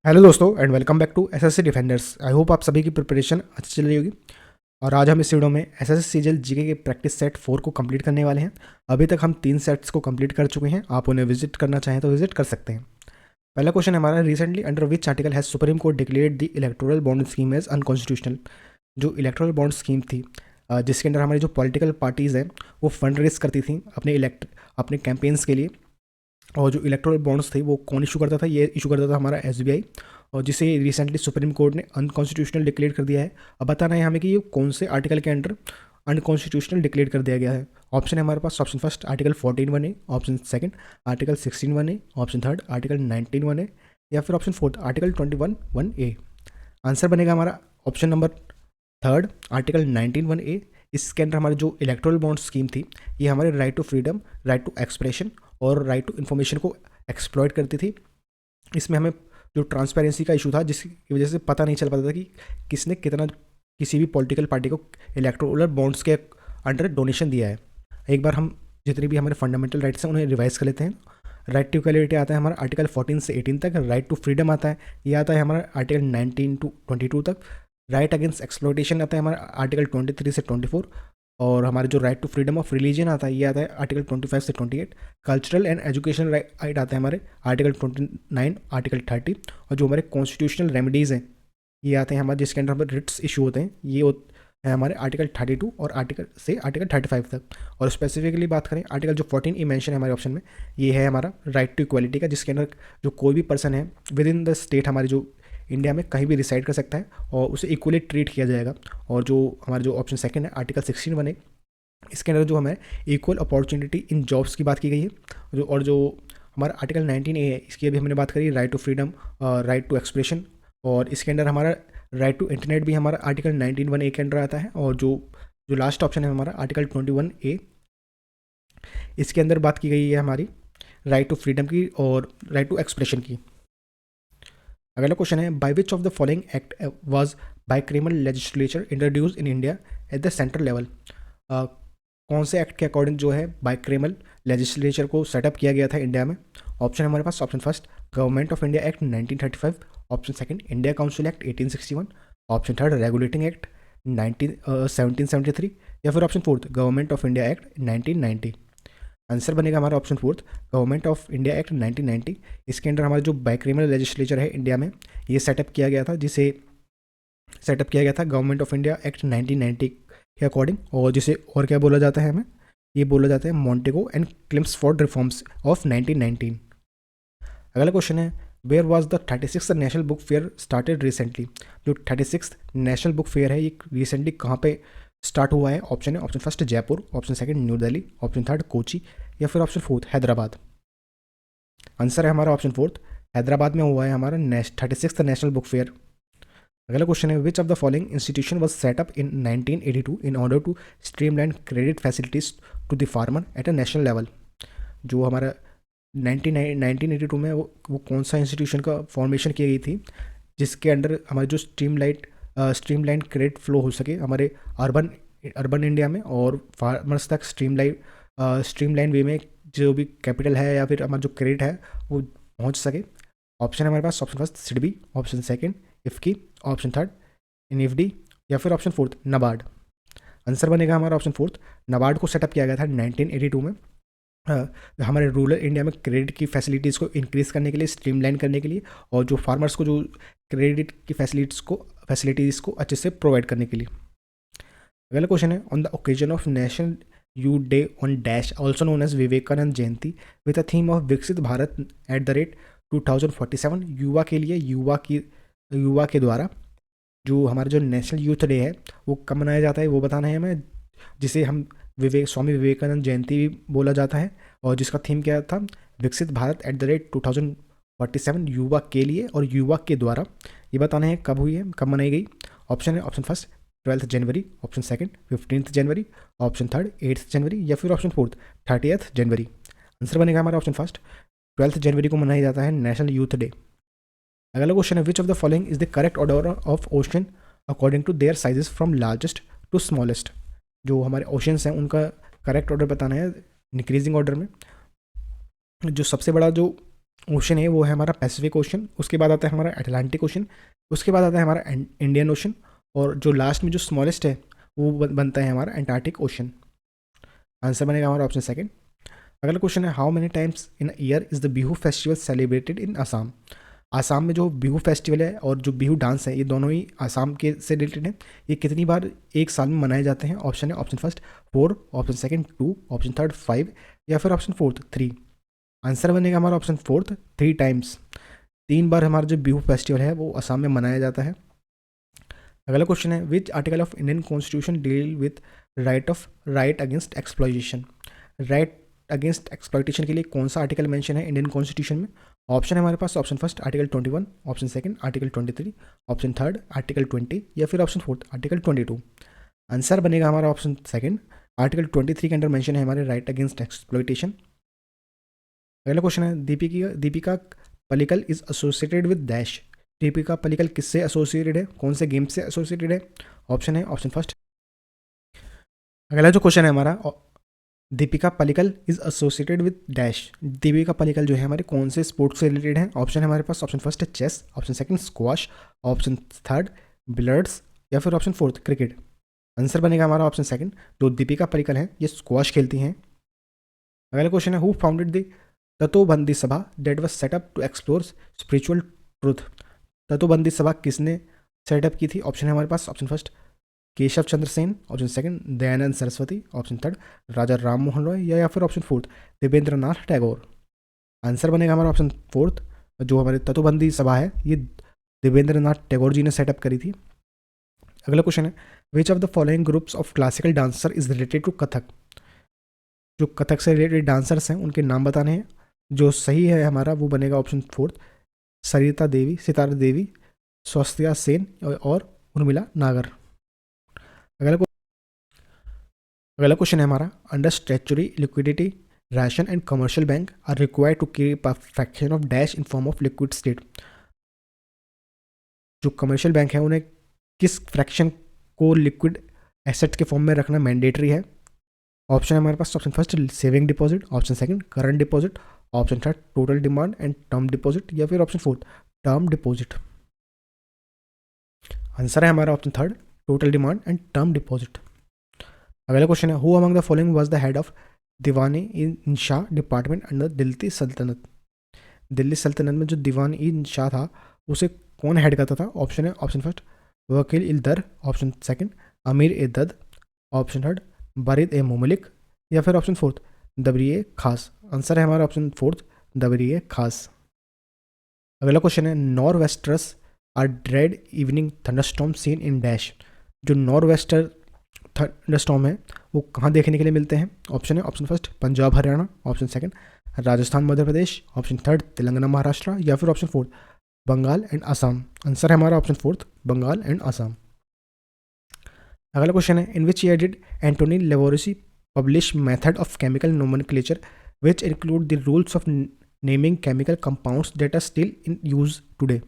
Hello दोस्तों and welcome back to SSC defenders. I hope आप सभी की प्रिपरेशन अच्छी चल रही होगी। और आज हम इस वीडियो में एसएससी सीजीएल जीके के प्रैक्टिस सेट 4 को कंप्लीट करने वाले हैं। अभी तक हम 3 सेट्स को कंप्लीट कर चुके हैं। आप उन्हें विजिट करना चाहें तो विजिट कर सकते हैं। पहला क्वेश्चन हमारा, recently under which article has Supreme Court declared the electoral bond scheme as unconstitutional. जो इलेक्टोरल बॉन्ड स्कीम थी, जिसके अंदर हमारी जो पॉलिटिकल पार्टीज़ हैं वो फंड रेज करती थी अपने कैंपेन्स के लिए। और जो इलेक्टोरल बॉन्ड्स थे वो कौन इशू करता था? ये इशू करता था हमारा एसबीआई, और जिसे रिसेंटली सुप्रीम कोर्ट ने अनकॉन्स्टिट्यूशनल डिक्लेयर कर दिया है। अब बताना है हमें कि ये कौन से आर्टिकल के अंडर अनकॉन्स्टिट्यूशनल डिक्लेयर कर दिया गया है। ऑप्शन है हमारे पास, option first article 14(1)(a), option second article 16(1)(a), option third article 19(1)(a, या फिर option fourth article 21(1)(a। Answer बनेगा हमारा option number third, article 19(1)(a। इसके अंदर हमारी जो इलेक्टोरल बॉन्ड स्कीम थी, ये हमारे right to freedom, right to expression और राइट टू इन्फॉर्मेशन को एक्सप्लॉयट करती थी। इसमें हमें जो ट्रांसपेरेंसी का इशू था, जिसकी वजह से पता नहीं चल पाता था कि किसने कितना किसी भी पॉलिटिकल पार्टी को इलेक्टोरल बॉन्ड्स के अंडर डोनेशन दिया है। एक बार हम जितने भी हमारे फंडामेंटल राइट्स हैं उन्हें रिवाइज कर लेते हैं। राइट टू इक्वालिटी आता है हमारा आर्टिकल 14 से 18 तक। राइट टू फ्रीडम आता है, ये आता है हमारा आर्टिकल 19 टू 22 तक। राइट अगेंस्ट एक्सप्लॉयटेशन आता है हमारा आर्टिकल 23 से 24। और हमारे जो right to freedom of religion आता है, ये आता है आर्टिकल 25 से 28। कल्चरल एंड एजुकेशन राइट आते हैं हमारे आर्टिकल 29, आर्टिकल 30। और जो हमारे कॉन्स्टिट्यूशनल रेमेडीज़ हैं, ये आते हैं हमारे, जिसके अंदर हमारे रिट्स इशू होते हैं, ये है हमारे आर्टिकल 32 और आर्टिकल 35 तक। और स्पेसिफिकली बात करें, आर्टिकल जो 14 मेंशन है हमारे ऑप्शन में, ये है हमारा राइट टू इक्वालिटी का, जिसके अंदर जो कोई भी पर्सन है विद इन द स्टेट, हमारी जो इंडिया में कहीं भी रिसाइड कर सकता है और उसे इक्वली ट्रीट किया जाएगा। और जो हमारा जो ऑप्शन सेकंड है आर्टिकल 16(1)(a), इसके अंदर जो हमें इक्वल अपॉर्चुनिटी इन जॉब्स की बात की गई है। जो हमारा आर्टिकल 19(a) है, इसकी अभी हमने बात करी, right to freedom, right to expression. और इसके अंदर हमारा राइट टू इंटरनेट भी हमारा आर्टिकल 19(1)(a) के अंडर आता है। और जो जो लास्ट ऑप्शन है हमारा आर्टिकल 21(a), इसके अंदर बात की गई है हमारी राइट टू फ्रीडम की और राइट टू एक्सप्रेशन की। अगला क्वेश्चन है, by which of the following act was bicameral legislature introduce in India at the central level. कौन से एक्ट के अकॉर्डिंग जो है बाइक्रिमल लेजिस्लेचर को सेटअप किया गया था इंडिया में? ऑप्शन है हमारे पास, option first government of India act 1935, option second India council act 1861, option third regulating act 1773, या फिर option fourth government of India act 1990। Answer बनेगा हमारा option fourth, government of India act 1990। इसके अंडर हमारा जो बाइक्रिमिनल लेजिस्लेचर है इंडिया में, ये सेटअप किया गया था, जिसे सेटअप किया गया था गवर्नमेंट ऑफ इंडिया एक्ट 1990 के अकॉर्डिंग। और जिसे और क्या बोला जाता है हमें? ये बोला जाता है Montagu and Chelmsford reforms of 1919। अगला क्वेश्चन है, where was the 36th national book fair started recently. जो 36th नेशनल बुक फेयर है, ये रिसेंटली कहाँ पे स्टार्ट हुआ है? ऑप्शन है, option first Jaipur, option second new Delhi, option third Kochi, या फिर ऑप्शन फोर्थ हैदराबाद। आंसर है हमारा ऑप्शन फोर्थ, हैदराबाद में हुआ है हमारा 36th नेशनल बुक फेयर। अगला क्वेश्चन है, which of the following institution was set up in 1982 in order to streamline credit facilities to the farmer at a national level. जो हमारा 1982 में वो कौन सा इंस्टीट्यूशन का फॉर्मेशन की गई थी, जिसके अंडर हमारे जो स्ट्रीमलाइन क्रेडिट फ्लो हो सके हमारे अर्बन अर्बन इंडिया में, और फार्मर्स तक स्ट्रीमलाइन वे में जो भी कैपिटल है या फिर हमारा जो क्रेडिट है वो पहुंच सके। ऑप्शन है हमारे पास, option first SIDBI, option second IFCI, option third निफ्डी, या फिर ऑप्शन फोर्थ नाबार्ड। आंसर बनेगा हमारा ऑप्शन फोर्थ, नाबार्ड को सेटअप किया गया था 1982 में। हमारे रूरल इंडिया में क्रेडिट की फैसिलिटीज़ को इंक्रीज़ करने के लिए, स्ट्रीमलाइन करने के लिए, और जो फार्मर्स को जो क्रेडिट की फैसिलिटीज़ को अच्छे से प्रोवाइड करने के लिए। अगला क्वेश्चन है, on the occasion of national youth day on dash also known as Vivekananda Jayanti with a theme of Viksit Bharat at the rate 2047, युवा के लिए युवा के द्वारा जो हमारा जो नेशनल यूथ डे है वो कब मनाया जाता है, वो बताना है हमें, जिसे हम स्वामी विवेकानंद जयंती भी बोला जाता है। और जिसका थीम क्या था? विकसित भारत एट द रेट 2047, युवा के लिए और युवा के द्वारा। ये बताना है कब हुई है, कब मनाई गई। ऑप्शन है, ऑप्शन फर्स्ट 12 जनवरी, ऑप्शन सेकंड 15 जनवरी, ऑप्शन थर्ड 8 जनवरी, या फिर ऑप्शन फोर्थ 30 जनवरी। आंसर बनेगा हमारा ऑप्शन फर्स्ट, 12 जनवरी को मनाया जाता है नेशनल यूथ डे। अगला क्वेश्चन है, which of the following is the correct order of ocean according to their sizes from largest to smallest. जो हमारे ओशंस हैं उनका करेक्ट ऑर्डर बताना है इंक्रीजिंग ऑर्डर में। जो सबसे बड़ा जो ओशन है वो है हमारा पैसिफिक ओशन, उसके बाद आता है हमारा अटलांटिक ओशन, उसके बाद आता है हमारा इंडियन ओशन, और जो लास्ट में जो स्मॉलेस्ट है वो बनता है हमारा एंटार्क्टिक ओशन। आंसर बनेगा हमारा ऑप्शन सेकंड। अगला क्वेश्चन है, how many times in year is the Bihu festival celebrated in Assam. Assam में जो बिहू फेस्टिवल है और जो बिहू डांस है ये दोनों ही आसाम के से रिलेटेड है। ये कितनी बार एक साल में मनाए जाते हैं? ऑप्शन है option first 4, option second 2, option third 5, या फिर ऑप्शन फोर्थ 3। आंसर बनेगा हमारा ऑप्शन फोर्थ 3 टाइम्स। 3 बार हमारा जो बिहू फेस्टिवल है वो असम में मनाया जाता है। अगला क्वेश्चन है, which article of Indian constitution deal with right against exploitation. Right against exploitation के लिए कौन सा आर्टिकल मेंशन है इंडियन कॉन्स्टिट्यूशन में? ऑप्शन है हमारे पास option first article 21, option second article 23, option third article 20, या फिर ऑप्शन फोर्थ आर्टिकल 22। आंसर बनेगा हमारा ऑप्शन सेकंड, आर्टिकल 23 के अंदर मेंशन है हमारे राइट अगेंस्ट एक्सप्लॉयटेशन। अगला क्वेश्चन है, Dipika Pallikal is associated with dash. Dipika Pallikal किससे एसोसिएटेड है, कौन से गेम से एसोसिएटेड है? ऑप्शन है ऑप्शन फर्स्ट। अगला जो क्वेश्चन है हमारा, Dipika Pallikal is associated with dash. Dipika Pallikal जो है हमारे कौन से स्पोर्ट्स से रिलेटेड है? ऑप्शन है हमारे पास ऑप्शन फर्स्ट है chess, option second squash, option third billiards, या फिर ऑप्शन फोर्थ क्रिकेट। आंसर बनेगा हमारा ऑप्शन सेकंड, जो दीपिका पलिकल है ये स्क्वाश खेलती हैं। अगला क्वेश्चन है, who founded the Tattvabodhini Sabha that was set up to explore spiritual truth. Tattvabodhini Sabha किसने सेटअप की थी? ऑप्शन है हमारे पास option first Keshab Chandra Sen, option second Dayananda Saraswati, option third Raja Ram Mohan Roy, या फिर option fourth Debendranath Tagore. Answer बनेगा हमारा ऑप्शन फोर्थ, जो हमारे तत्वबंदी सभा है ये देवेंद्र नाथ टैगोर जी ने सेटअप करी थी। अगला क्वेश्चन है, which of the following groups of classical dancer is related to Kathak. जो कथक से रिलेटेड डांसर्स हैं उनके नाम बताने हैं। जो सही है हमारा वो बनेगा ऑप्शन फोर्थ सरिता देवी, सितारा देवी, स्वस्तिका सेन और उर्मिला नागर। अगला अगला क्वेश्चन है हमारा, अंडर स्टैच्यूटरी लिक्विडिटी राशन and commercial bank are required to keep a fraction of dash in form of liquid state. जो कमर्शियल बैंक है उन्हें किस फ्रैक्शन को लिक्विड एसेट के फॉर्म में रखना मैंडेटरी है? ऑप्शन है हमारे पास option first saving deposit, option second current deposit, option third total demand and term deposit, या फिर option fourth term deposit. Answer है हमारा option third total demand and term deposit. अगला क्वेश्चन है, who among the following was the head of Diwan Insha department under Delhi Sultanate. Delhi सल्तनत में जो दीवान इन शाह था उसे कौन हेड करता था? ऑप्शन है ऑप्शन फर्स्ट वकील इल दर, ऑप्शन सेकंड अमीर ए दद, ऑप्शन थर्ड बारिद ए मुमलिक, या फिर ऑप्शन फोर्थ दबरी ए खास। आंसर है हमारा ऑप्शन फोर्थ दबरी ए खास। अगला क्वेश्चन है, nor westers are dread evening thunderstorm seen in dash. जो नॉर वेस्टर थंडरस्टॉर्म है वो कहाँ देखने के लिए मिलते हैं? ऑप्शन है option first Punjab Haryana, option second Rajasthan Madhya Pradesh, option third Telangana Maharashtra, या फिर option fourth Bengal and Assam. Answer है हमारा option fourth Bengal and Assam. अगला क्वेश्चन है, in which year did Antoine Lavoisier publish method of chemical nomenclature which include the rules of naming chemical compounds that are still in use today.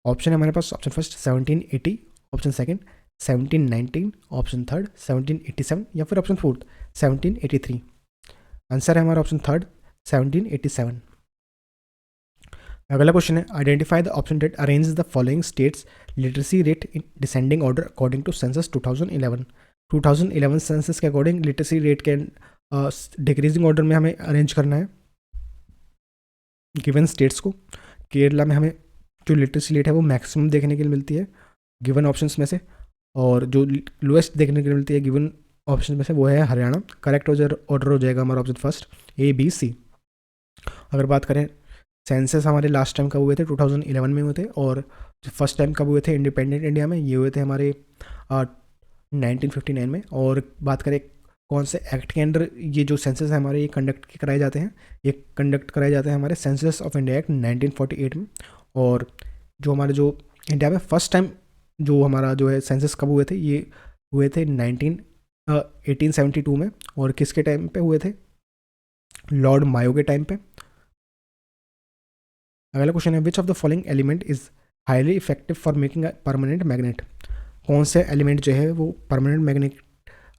Option है हमारे पास option first 1780, option second 1719, option third 1787, या फिर option fourth 1783। Answer है हमारा option third 1787। अगला question है, identify the option that arrange the following states literacy rate in descending order according to census 2011। 2011 census के अकॉर्डिंग लिटरेसी रेट के decreasing order में हमें अरेंज करना है गिवन स्टेट्स को। केरला में हमें जो लिटरेसी रेट है वो मैक्सिमम देखने के लिए मिलती है गिवन ऑप्शंस में से, और जो लोएस्ट देखने के लिए मिलती है गिवन ऑप्शन में से वो है हरियाणा। करेक्ट ऑर्डर हो जाएगा हमारा option first A B C. अगर बात करें सेंसस हमारे लास्ट टाइम कब हुए थे? 2011 में हुए थे, और फर्स्ट टाइम कब हुए थे इंडिपेंडेंट इंडिया में? ये हुए थे हमारे 1959 में। और बात करें कौन से एक्ट के अंडर ये जो सेंसस है हमारे ये कंडक्ट कराए जाते हैं? ये कंडक्ट कराए जाते हैं हमारे सेंसस ऑफ इंडिया एक्ट 1948 में। और जो हमारे जो इंडिया में फर्स्ट टाइम जो हमारा जो है सेंसस कब हुए थे? ये हुए थे 1872 में। और किसके टाइम पे हुए थे? लॉर्ड मायो के टाइम पे। अगला क्वेश्चन है, which of the following element is highly effective for making a permanent magnet. कौन से एलिमेंट जो है वो परमानेंट मैग्नेट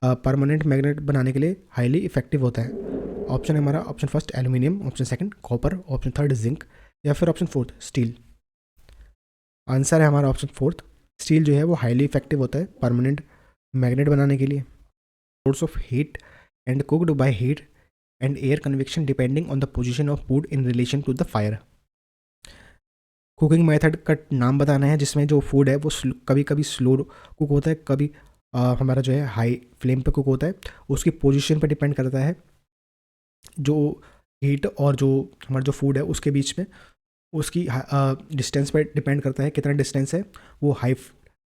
परमानेंट मैग्नेट बनाने के लिए हाईली इफेक्टिव होता है? ऑप्शन है हमारा option first aluminium, option second copper, option third zinc या फिर ऑप्शन फोर्थ स्टील। आंसर है हमारा ऑप्शन फोर्थ, स्टील जो है वो हाईली इफेक्टिव होता है परमानेंट मैग्नेट बनाने के लिए। Source of heat and cooked by heat and air convection depending on the position of food in relation to the fire. Cooking method का नाम बताना है जिसमें जो फूड है वो कभी कभी स्लो कुक होता है, कभी हमारा जो है हाई फ्लेम पे कुक होता है। उसकी पोजीशन पे डिपेंड करता है जो हीट और जो हमारा जो फूड है उसके बीच में, उसकी डिस्टेंस पे डिपेंड करता है कितना डिस्टेंस है। वो हाई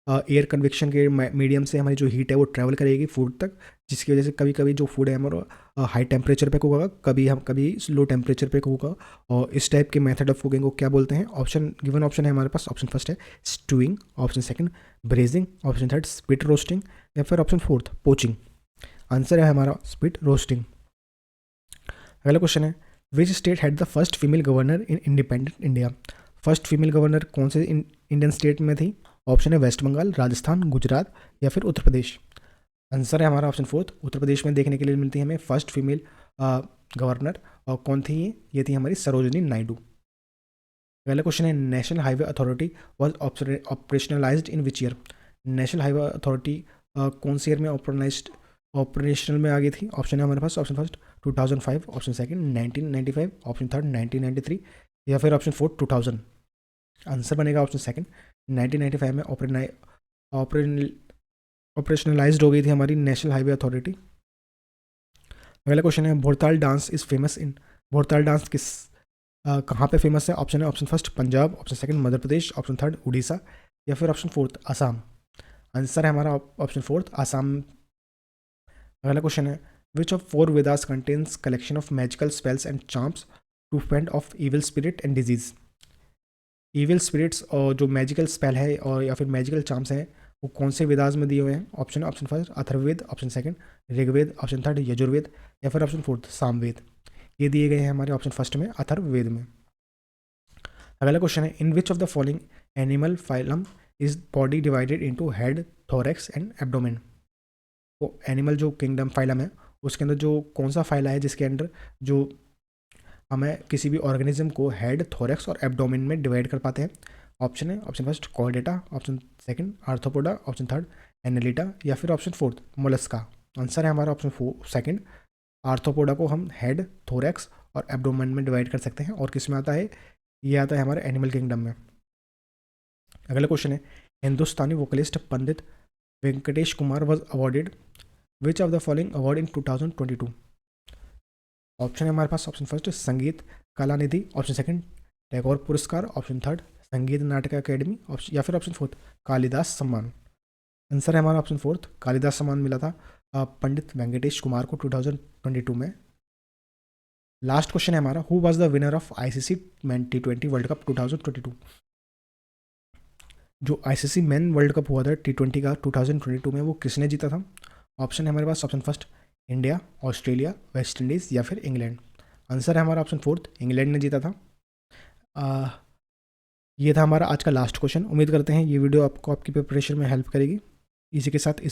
एयर कन्वेक्शन के मीडियम से हमारी जो हीट है वो ट्रैवल करेगी फूड तक, जिसकी वजह से कभी कभी जो फूड है हमारा हाई टेम्परेचर पे कुक होगा, कभी लो टेम्परेचर पे कुक होगा। और इस टाइप के मेथड ऑफ कुकिंग को क्या बोलते हैं? ऑप्शन गिवन ऑप्शन है हमारे पास, ऑप्शन फर्स्ट है stewing, option second brazing, option third spit roasting या फिर ऑप्शन फोर्थ पोचिंग। आंसर है हमारा स्पिट रोस्टिंग। अगला क्वेश्चन है which state had the first female governor in independent India? First female governor कौन से इंडियन स्टेट में थी? ऑप्शन है वेस्ट बंगाल, राजस्थान, गुजरात या फिर उत्तर प्रदेश। आंसर है हमारा ऑप्शन फोर्थ, उत्तर प्रदेश में देखने के लिए मिलती है हमें फर्स्ट फीमेल गवर्नर। और कौन थी ये थी हमारी सरोजिनी नायडू। अगला क्वेश्चन है national highway authority was operationalised in which year? National highway authority कौन से ईयर में ऑपरेशनल में आ गई थी? ऑप्शन है हमारे पास option first 2005, option second 1995, option third 1993 या फिर ऑप्शन फोर्थ 2000। आंसर बनेगा ऑप्शन सेकंड 1995 में ऑपरेशनलाइज्ड हो गई थी हमारी नेशनल हाईवे अथॉरिटी। अगला क्वेश्चन है Bhortal dance is famous in? Bhortal dance कहाँ पे फेमस है? ऑप्शन है option first Punjab, option second Madhya Pradesh, option third Orissa या फिर ऑप्शन फोर्थ असम। आंसर है हमारा ऑप्शन फोर्थ असम। अगला क्वेश्चन है which of 4 Vedas contains collection of magical spells and charms to fend off evil spirit and disease? Evil spirits और जो magical spell है और या फिर मैजिकल चार्म्स हैं वो कौन से वेदास में दिए हुए हैं? Option first Atharvaveda, option second Rigveda, option third Yajurveda या फिर ऑप्शन फोर्थ सामवेद। ये दिए गए हैं हमारे ऑप्शन फर्स्ट में अथर्ववेद में। अगला क्वेश्चन है in which of the following animal phylum is body divided into head, thorax and abdomen? वो एनिमल जो किंगडम फाइलम है उसके अंदर जो कौन सा फाइला है जिसके अंदर जो हमें किसी भी ऑर्गेनिज्म को हेड, थोरैक्स और एब्डोमेन में डिवाइड कर पाते हैं? ऑप्शन है option first chordata, option second arthropoda, option third annelida या फिर ऑप्शन फोर्थ मोलस्का। आंसर है हमारा ऑप्शन सेकंड, आर्थ्रोपोडा को हम हेड, थोरैक्स और एब्डोमेन में डिवाइड कर सकते हैं। और किस में आता है? ये आता है हमारे एनिमल किंगडम में। अगला क्वेश्चन है Hindustani vocalist Pandit Venkatesh Kumar was awarded which of the following award in 2022? Option है हमारे पास ऑप्शन फर्स्ट संगीत कलानिधि, ऑप्शन सेकंड टैगोर पुरस्कार, ऑप्शन थर्ड संगीत नाटक अकेडमी या फिर ऑप्शन फोर्थ कालिदास सम्मान। आंसर है हमारा ऑप्शन फोर्थ कालिदास सम्मान मिला था पंडित वेंकटेश कुमार को 2022 में। लास्ट क्वेश्चन है हमारा who was the winner of ICC T20 world cup 2022? जो आईसीसी मैन वर्ल्ड कप हुआ था T20 का 2022 में वो किसने जीता था? ऑप्शन है हमारे पास option first India, Australia, West Indies या फिर इंग्लैंड। आंसर है हमारा ऑप्शन फोर्थ इंग्लैंड ने जीता था। ये था हमारा आज का लास्ट क्वेश्चन। उम्मीद करते हैं ये वीडियो आपको आपकी प्रिपरेशन में हेल्प करेगी। इसी के साथ